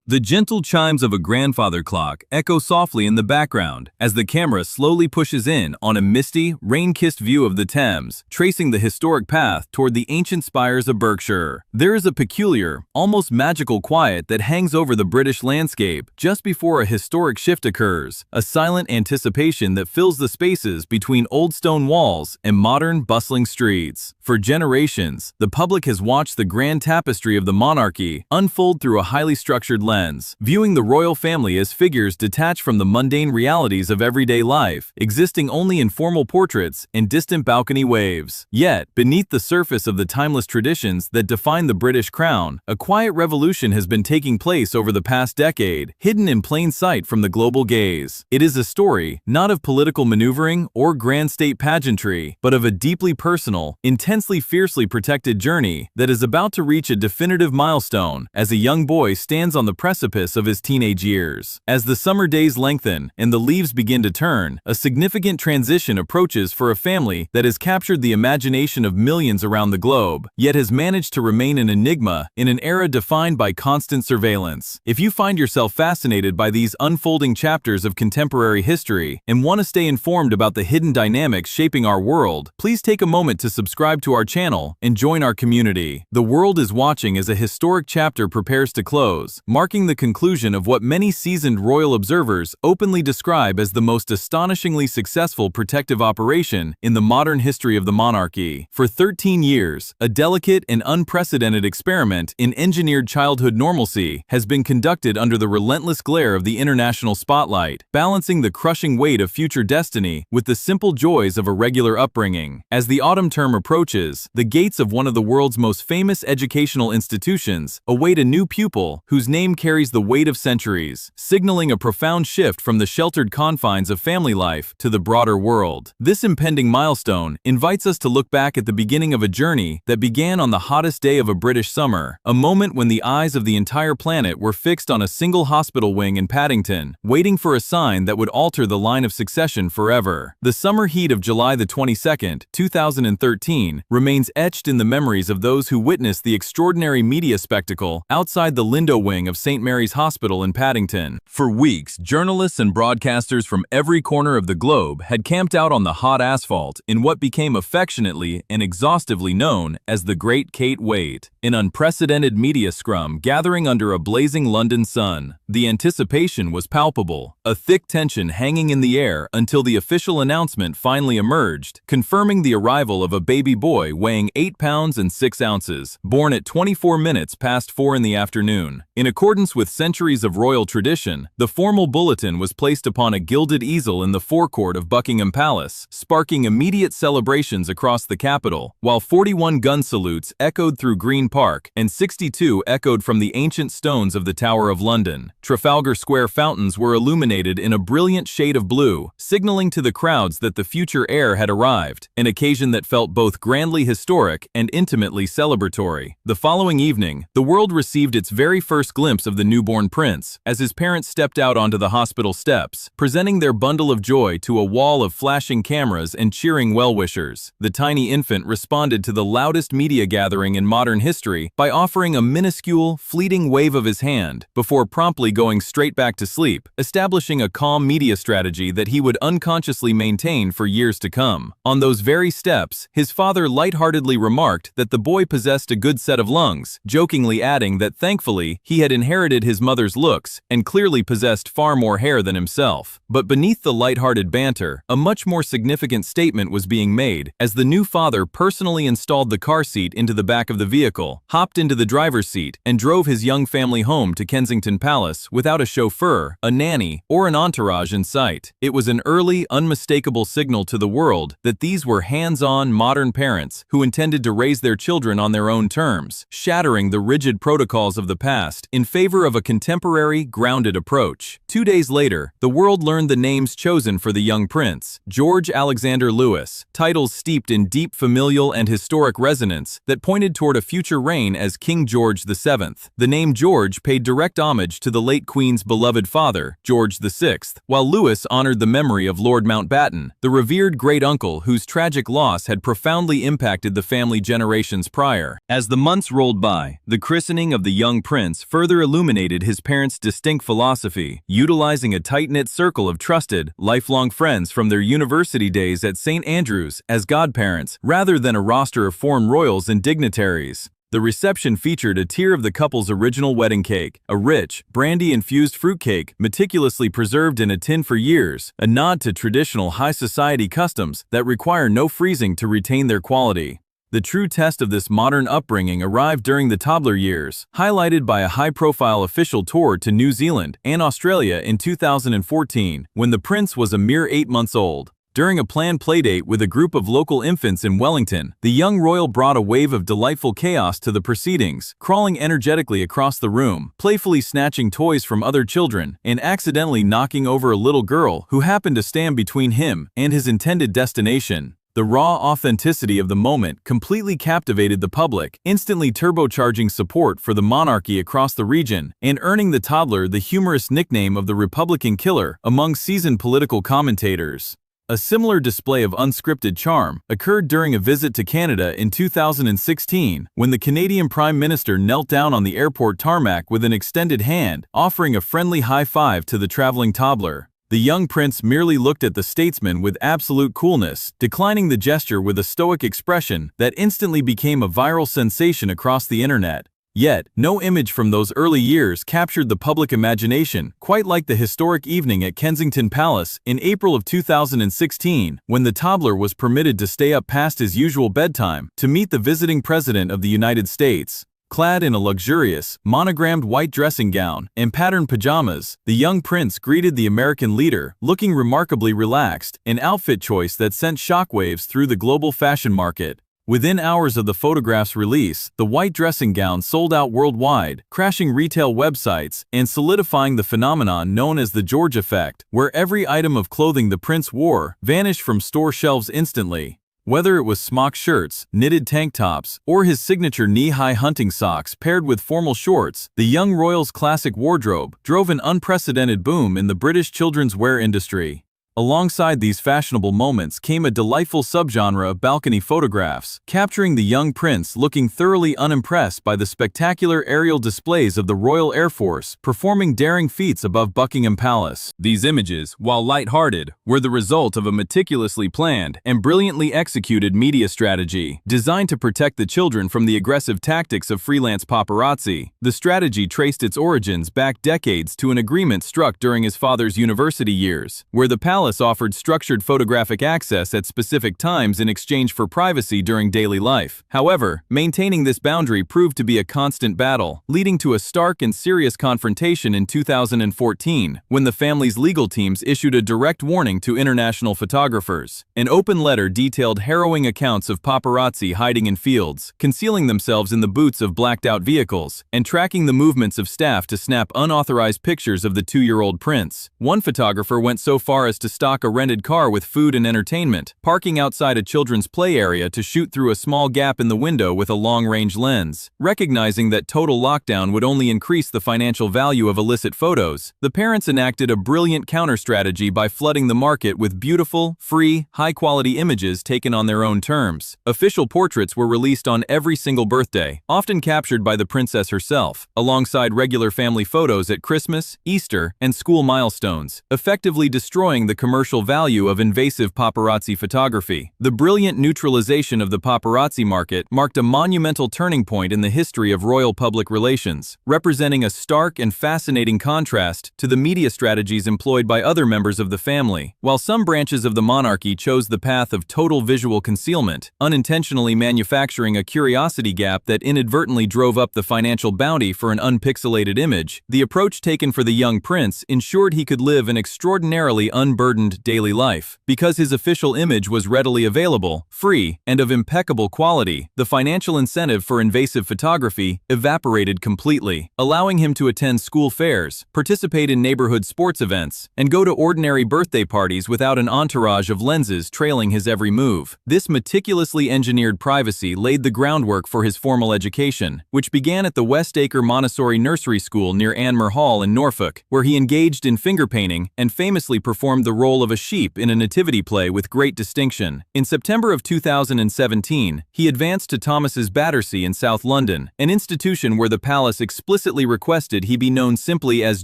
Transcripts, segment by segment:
The gentle chimes of a grandfather clock echo softly in the background as the camera slowly pushes in on a misty, rain-kissed view of the Thames, tracing the historic path toward the ancient spires of Berkshire. There is a peculiar, almost magical quiet that hangs over the British landscape just before a historic shift occurs, a silent anticipation that fills the spaces between old stone walls and modern, bustling streets. For generations, the public has watched the grand tapestry of the monarchy unfold through a highly structured lens, viewing the royal family as figures detached from the mundane realities of everyday life, existing only in formal portraits and distant balcony waves. Yet, beneath the surface of the timeless traditions that define the British crown, a quiet revolution has been taking place over the past decade, hidden in plain sight from the global gaze. It is a story, not of political maneuvering or grand state pageantry, but of a deeply personal, intensely fiercely protected journey that is about to reach a definitive milestone as a young boy stands on the precipice of his teenage years. As the summer days lengthen and the leaves begin to turn, a significant transition approaches for a family that has captured the imagination of millions around the globe, yet has managed to remain an enigma in an era defined by constant surveillance. If you find yourself fascinated by these unfolding chapters of contemporary history and want to stay informed about the hidden dynamics shaping our world, please take a moment to subscribe to our channel and join our community. The world is watching as a historic chapter prepares to close, marking the conclusion of what many seasoned royal observers openly describe as the most astonishingly successful protective operation in the modern history of the monarchy. For 13 years, a delicate and unprecedented experiment in engineered childhood normalcy has been conducted under the relentless glare of the international spotlight, balancing the crushing weight of future destiny with the simple joys of a regular upbringing. As the autumn term approaches, the gates of one of the world's most famous educational institutions await a new pupil whose name carries the weight of centuries, signaling a profound shift from the sheltered confines of family life to the broader world. This impending milestone invites us to look back at the beginning of a journey that began on the hottest day of a British summer, a moment when the eyes of the entire planet were fixed on a single hospital wing in Paddington, waiting for a sign that would alter the line of succession forever. The summer heat of July the 22nd, 2013, remains etched in the memories of those who witnessed the extraordinary media spectacle outside the Lindo wing of St. Mary's Hospital in Paddington. For weeks, journalists and broadcasters from every corner of the globe had camped out on the hot asphalt in what became affectionately and exhaustively known as the Great Kate Wait, an unprecedented media scrum gathering under a blazing London sun. The anticipation was palpable, a thick tension hanging in the air until the official announcement finally emerged, confirming the arrival of a baby boy weighing 8 pounds and 6 ounces, born at 24 minutes past 4 in the afternoon. In accordance with centuries of royal tradition, the formal bulletin was placed upon a gilded easel in the forecourt of Buckingham Palace, sparking immediate celebrations across the capital, while 41 gun salutes echoed through Green Park and 62 echoed from the ancient stones of the Tower of London. Trafalgar Square fountains were illuminated in a brilliant shade of blue, signaling to the crowds that the future heir had arrived, an occasion that felt both grandly historic and intimately celebratory. The following evening, the world received its very first glimpse of the newborn prince, as his parents stepped out onto the hospital steps, presenting their bundle of joy to a wall of flashing cameras and cheering well-wishers. The tiny infant responded to the loudest media gathering in modern history by offering a minuscule, fleeting wave of his hand, before promptly going straight back to sleep, establishing a calm media strategy that he would unconsciously maintain for years to come. On those very steps, his father lightheartedly remarked that the boy possessed a good set of lungs, jokingly adding that thankfully he had inherited his mother's looks and clearly possessed far more hair than himself. But beneath the lighthearted banter, a much more significant statement was being made as the new father personally installed the car seat into the back of the vehicle, hopped into the driver's seat, and drove his young family home to Kensington Palace without a chauffeur, a nanny, or an entourage in sight. It was an early, unmistakable signal to the world that these were hands-on, modern parents who intended to raise their children on their own terms, shattering the rigid protocols of the past in favor of a contemporary, grounded approach. 2 days later, the world learned the names chosen for the young prince: George Alexander Louis, titles steeped in deep familial and historic resonance that pointed toward a future harsher reign as King George VII. The name George paid direct homage to the late Queen's beloved father, George VI, while Louis honored the memory of Lord Mountbatten, the revered great-uncle whose tragic loss had profoundly impacted the family generations prior. As the months rolled by, the christening of the young prince further illuminated his parents' distinct philosophy, utilizing a tight-knit circle of trusted, lifelong friends from their university days at St. Andrews as godparents, rather than a roster of foreign royals and dignitaries. The reception featured a tier of the couple's original wedding cake, a rich, brandy-infused fruitcake meticulously preserved in a tin for years, a nod to traditional high society customs that require no freezing to retain their quality. The true test of this modern upbringing arrived during the toddler years, highlighted by a high-profile official tour to New Zealand and Australia in 2014, when the prince was a mere 8 months old. During a planned playdate with a group of local infants in Wellington, the young royal brought a wave of delightful chaos to the proceedings, crawling energetically across the room, playfully snatching toys from other children, and accidentally knocking over a little girl who happened to stand between him and his intended destination. The raw authenticity of the moment completely captivated the public, instantly turbocharging support for the monarchy across the region and earning the toddler the humorous nickname of the Republican Killer among seasoned political commentators. A similar display of unscripted charm occurred during a visit to Canada in 2016, when the Canadian Prime Minister knelt down on the airport tarmac with an extended hand, offering a friendly high five to the traveling toddler. The young prince merely looked at the statesman with absolute coolness, declining the gesture with a stoic expression that instantly became a viral sensation across the internet. Yet, no image from those early years captured the public imagination, quite like the historic evening at Kensington Palace in April of 2016, when the toddler was permitted to stay up past his usual bedtime to meet the visiting President of the United States. Clad in a luxurious, monogrammed white dressing gown and patterned pajamas, the young prince greeted the American leader, looking remarkably relaxed, an outfit choice that sent shockwaves through the global fashion market. Within hours of the photograph's release, the white dressing gown sold out worldwide, crashing retail websites and solidifying the phenomenon known as the George effect, where every item of clothing the prince wore vanished from store shelves instantly. Whether it was smock shirts, knitted tank tops, or his signature knee-high hunting socks paired with formal shorts, the young royal's classic wardrobe drove an unprecedented boom in the British children's wear industry. Alongside these fashionable moments came a delightful subgenre of balcony photographs, capturing the young prince looking thoroughly unimpressed by the spectacular aerial displays of the Royal Air Force performing daring feats above Buckingham Palace. These images, while light-hearted, were the result of a meticulously planned and brilliantly executed media strategy designed to protect the children from the aggressive tactics of freelance paparazzi. The strategy traced its origins back decades to an agreement struck during his father's university years, where the palace offered structured photographic access at specific times in exchange for privacy during daily life. However, maintaining this boundary proved to be a constant battle, leading to a stark and serious confrontation in 2014, when the family's legal teams issued a direct warning to international photographers. An open letter detailed harrowing accounts of paparazzi hiding in fields, concealing themselves in the boots of blacked-out vehicles, and tracking the movements of staff to snap unauthorized pictures of the 2-year-old prince. One photographer went so far as to stock a rented car with food and entertainment, parking outside a children's play area to shoot through a small gap in the window with a long-range lens. Recognizing that total lockdown would only increase the financial value of illicit photos, the parents enacted a brilliant counter-strategy by flooding the market with beautiful, free, high-quality images taken on their own terms. Official portraits were released on every single birthday, often captured by the princess herself, alongside regular family photos at Christmas, Easter, and school milestones, effectively destroying the commercial value of invasive paparazzi photography. The brilliant neutralization of the paparazzi market marked a monumental turning point in the history of royal public relations, representing a stark and fascinating contrast to the media strategies employed by other members of the family. While some branches of the monarchy chose the path of total visual concealment, unintentionally manufacturing a curiosity gap that inadvertently drove up the financial bounty for an unpixelated image, the approach taken for the young prince ensured he could live an extraordinarily unburdened unburdened daily life. Because his official image was readily available, free, and of impeccable quality, the financial incentive for invasive photography evaporated completely, allowing him to attend school fairs, participate in neighborhood sports events, and go to ordinary birthday parties without an entourage of lenses trailing his every move. This meticulously engineered privacy laid the groundwork for his formal education, which began at the Westacre Montessori Nursery School near Anmer Hall in Norfolk, where he engaged in finger painting and famously performed the role of a sheep in a nativity play with great distinction. In September of 2017, he advanced to Thomas's Battersea in South London, an institution where the palace explicitly requested he be known simply as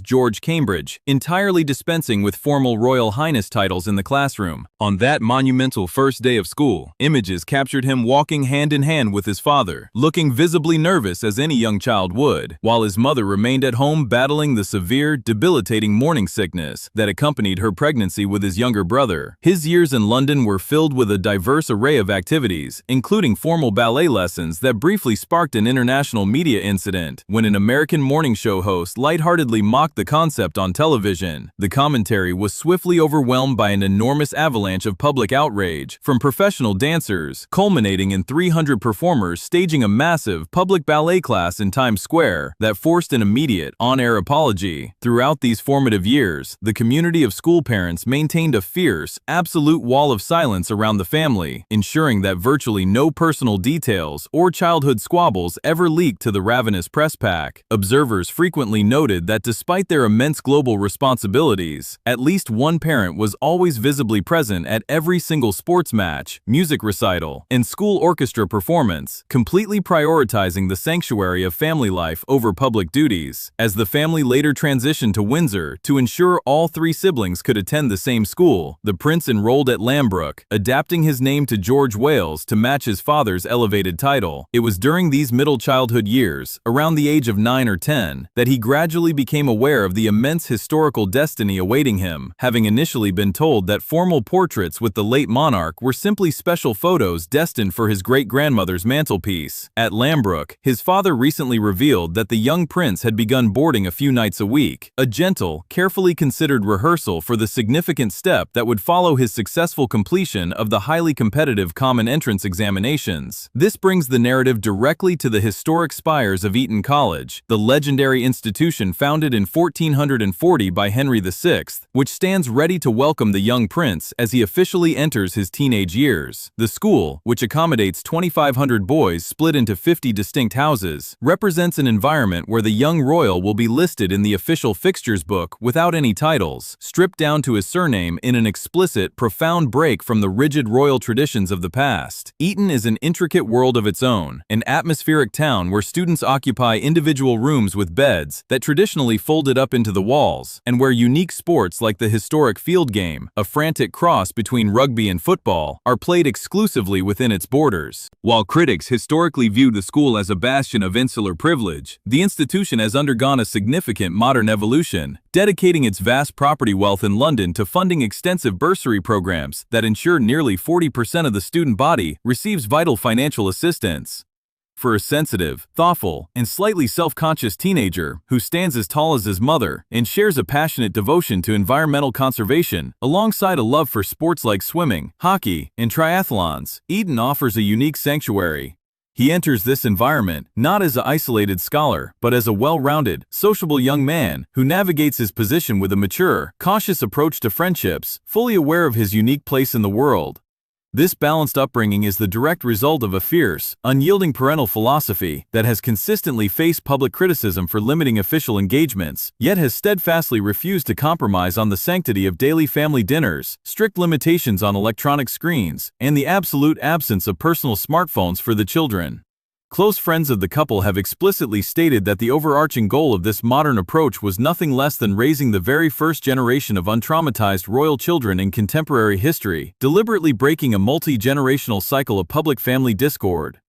George Cambridge, entirely dispensing with formal Royal Highness titles in the classroom. On that monumental first day of school, images captured him walking hand in hand with his father, looking visibly nervous as any young child would, while his mother remained at home battling the severe, debilitating morning sickness that accompanied her pregnancy with his younger brother. His years in London were filled with a diverse array of activities, including formal ballet lessons that briefly sparked an international media incident when an American morning show host lightheartedly mocked the concept on television. The commentary was swiftly overwhelmed by an enormous avalanche of public outrage, from professional dancers, culminating in 300 performers staging a massive public ballet class in Times Square that forced an immediate, on-air apology. Throughout these formative years, the community of school parents maintained a fierce, absolute wall of silence around the family, ensuring that virtually no personal details or childhood squabbles ever leaked to the ravenous press pack. Observers frequently noted that despite their immense global responsibilities, at least one parent was always visibly present at every single sports match, music recital, and school orchestra performance, completely prioritizing the sanctuary of family life over public duties. As the family later transitioned to Windsor to ensure all three siblings could attend the same school, the prince enrolled at Lambrook, adapting his name to George Wales to match his father's elevated title. It was during these middle childhood years, around the age of 9 or 10, that he gradually became aware of the immense historical destiny awaiting him, having initially been told that formal portraits with the late monarch were simply special photos destined for his great-grandmother's mantelpiece. At Lambrook, his father recently revealed that the young prince had begun boarding a few nights a week, a gentle, carefully considered rehearsal for the significant step that would follow his successful completion of the highly competitive common entrance examinations. This brings the narrative directly to the historic spires of Eton College, the legendary institution founded in 1440 by Henry VI, which stands ready to welcome the young prince as he officially enters his teenage years. The school, which accommodates 2,500 boys split into 50 distinct houses, represents an environment where the young royal will be listed in the official fixtures book without any titles, stripped down to his surname in an explicit, profound break from the rigid royal traditions of the past. Eton is an intricate world of its own, an atmospheric town where students occupy individual rooms with beds that traditionally folded up into the walls, and where unique sports like the historic field game, a frantic cross between rugby and football, are played exclusively within its borders. While critics historically viewed the school as a bastion of insular privilege, the institution has undergone a significant modern evolution, dedicating its vast property wealth in London to funding extensive bursary programs that ensure nearly 40% of the student body receives vital financial assistance. For a sensitive, thoughtful, and slightly self-conscious teenager who stands as tall as his mother and shares a passionate devotion to environmental conservation alongside a love for sports like swimming, hockey, and triathlons, Eton offers a unique sanctuary. He enters this environment not as an isolated scholar, but as a well-rounded, sociable young man who navigates his position with a mature, cautious approach to friendships, fully aware of his unique place in the world. This balanced upbringing is the direct result of a fierce, unyielding parental philosophy that has consistently faced public criticism for limiting official engagements, yet has steadfastly refused to compromise on the sanctity of daily family dinners, strict limitations on electronic screens, and the absolute absence of personal smartphones for the children. Close friends of the couple have explicitly stated that the overarching goal of this modern approach was nothing less than raising the very first generation of untraumatized royal children in contemporary history, deliberately breaking a multi-generational cycle of public family discord.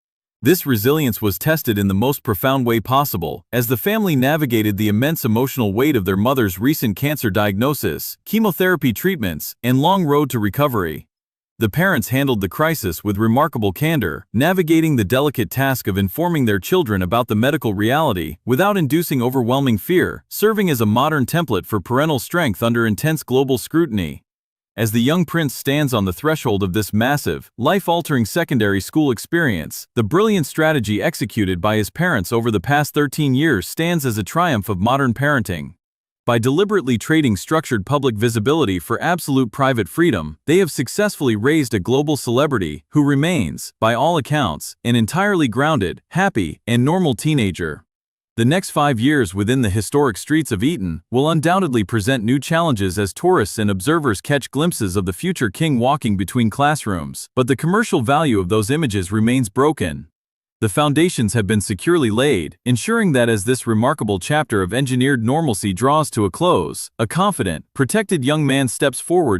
This resilience was tested in the most profound way possible, as the family navigated the immense emotional weight of their mother's recent cancer diagnosis, chemotherapy treatments, and long road to recovery. The parents handled the crisis with remarkable candor, navigating the delicate task of informing their children about the medical reality without inducing overwhelming fear, serving as a modern template for parental strength under intense global scrutiny. As the young prince stands on the threshold of this massive, life-altering secondary school experience, the brilliant strategy executed by his parents over the past 13 years stands as a triumph of modern parenting. By deliberately trading structured public visibility for absolute private freedom, they have successfully raised a global celebrity who remains, by all accounts, an entirely grounded, happy, and normal teenager. The next 5 years within the historic streets of Eton will undoubtedly present new challenges as tourists and observers catch glimpses of the future king walking between classrooms, but the commercial value of those images remains broken. The foundations have been securely laid, ensuring that as this remarkable chapter of engineered normalcy draws to a close, a confident, protected young man steps forward